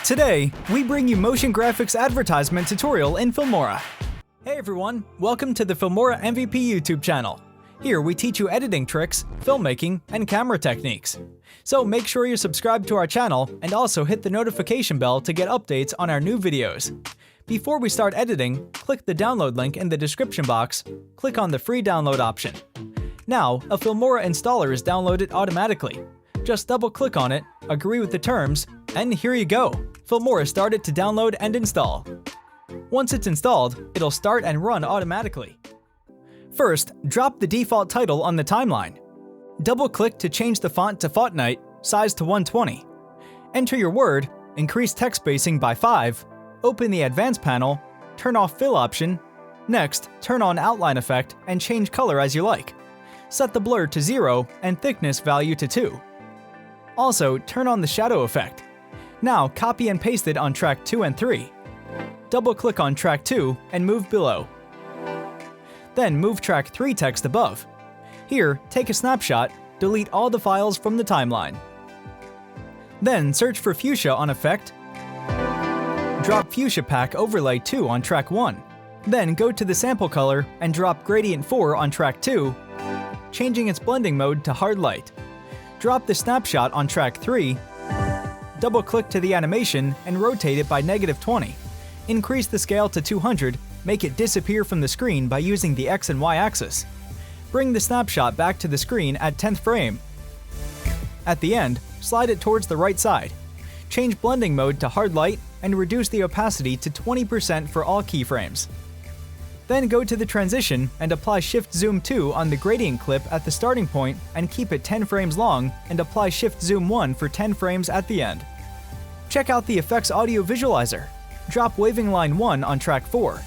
Today, we bring you motion graphics advertisement tutorial in Filmora. Hey everyone, welcome to the Filmora MVP YouTube channel. Here we teach you editing tricks, filmmaking, and camera techniques. So make sure you subscribe to our channel and also hit the notification bell to get updates on our new videos. Before we start editing, click the download link in the description box, click on the free download option. Now, a Filmora installer is downloaded automatically. Just double-click on it, agree with the terms, and here you go! Filmora started to download and install. Once it's installed, it'll start and run automatically. First, drop the default title on the timeline. Double-click to change the font to Fortnite, size to 120. Enter your word, increase text spacing by 5, open the Advanced panel, turn off Fill option. Next, turn on Outline effect and change color as you like. Set the blur to 0 and thickness value to 2. Also, turn on the shadow effect. Now, copy and paste it on track 2 and 3. Double-click on track 2 and move below. Then move track 3 text above. Here, take a snapshot, delete all the files from the timeline. Then search for Fuchsia on Effect. Drop Fuchsia Pack Overlay 2 on track 1. Then go to the sample color and drop Gradient 4 on track 2, changing its blending mode to Hard Light. Drop the snapshot on track 3, double-click to the animation and rotate it by -20. Increase the scale to 200, make it disappear from the screen by using the X and Y axis. Bring the snapshot back to the screen at 10th frame. At the end, slide it towards the right side. Change blending mode to Hard Light and reduce the opacity to 20% for all keyframes. Then go to the transition and apply Shift Zoom 2 on the gradient clip at the starting point and keep it 10 frames long and apply Shift Zoom 1 for 10 frames at the end. Check out the Effects Audio Visualizer. Drop Waving Line 1 on track 4.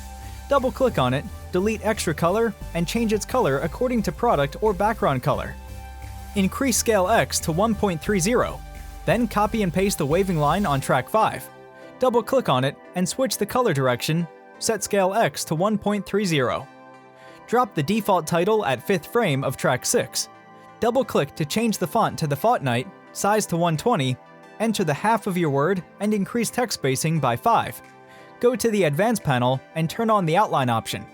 Double-click on it, delete extra color, and change its color according to product or background color. Increase Scale X to 1.30. Then copy and paste the waving line on track 5. Double-click on it and switch the color direction. Set Scale X to 1.30. Drop the default title at 5th frame of track 6. Double-click to change the font to the Fortnite, size to 120, enter the half of your word, and increase text spacing by 5. Go to the Advanced panel and turn on the Outline option.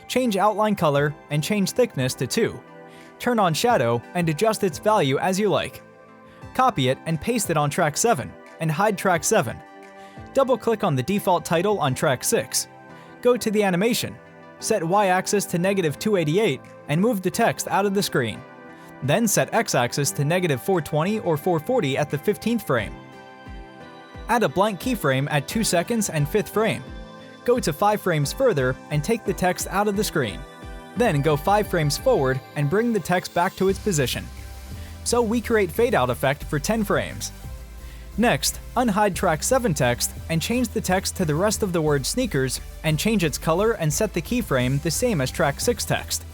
Change outline color and change thickness to 2. Turn on Shadow and adjust its value as you like. Copy it and paste it on track 7, and hide track 7. Double-click on the default title on track 6. Go to the animation, set Y-axis to -288 and move the text out of the screen. Then set X-axis to -420 or 440 at the 15th frame. Add a blank keyframe at 2 seconds and 5th frame. Go to 5 frames further and take the text out of the screen. Then go 5 frames forward and bring the text back to its position. So we create fade out effect for 10 frames. Next, unhide track 7 text and change the text to the rest of the word sneakers and change its color and set the keyframe the same as track 6 text.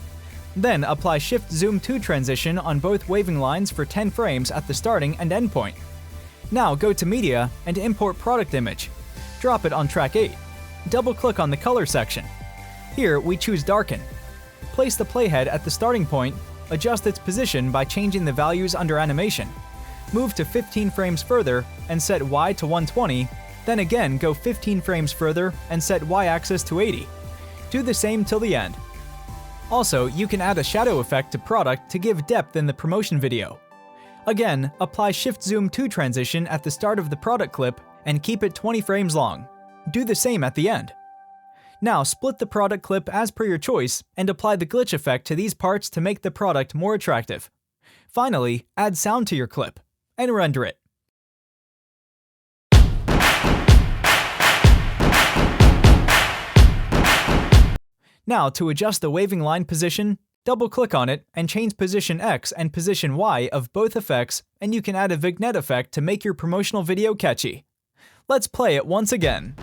Then apply Shift Zoom 2 transition on both waving lines for 10 frames at the starting and end point. Now go to Media and import product image. Drop it on track 8. Double-click on the color section. Here we choose Darken. Place the playhead at the starting point, adjust its position by changing the values under Animation. Move to 15 frames further and set Y to 120, then again go 15 frames further and set Y-axis to 80. Do the same till the end. Also, you can add a shadow effect to product to give depth in the promotion video. Again, apply Shift Zoom 2 transition at the start of the product clip and keep it 20 frames long. Do the same at the end. Now split the product clip as per your choice and apply the glitch effect to these parts to make the product more attractive. Finally, add sound to your clip and render it. Now to adjust the waving line position, double-click on it and change position X and position Y of both effects, and you can add a vignette effect to make your promotional video catchy. Let's play it once again.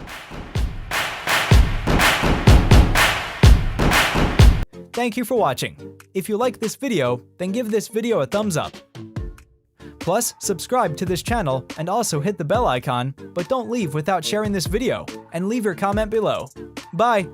Thank you for watching. If you like this video, then give this video a thumbs up. Plus, subscribe to this channel and also hit the bell icon, but don't leave without sharing this video, and leave your comment below. Bye!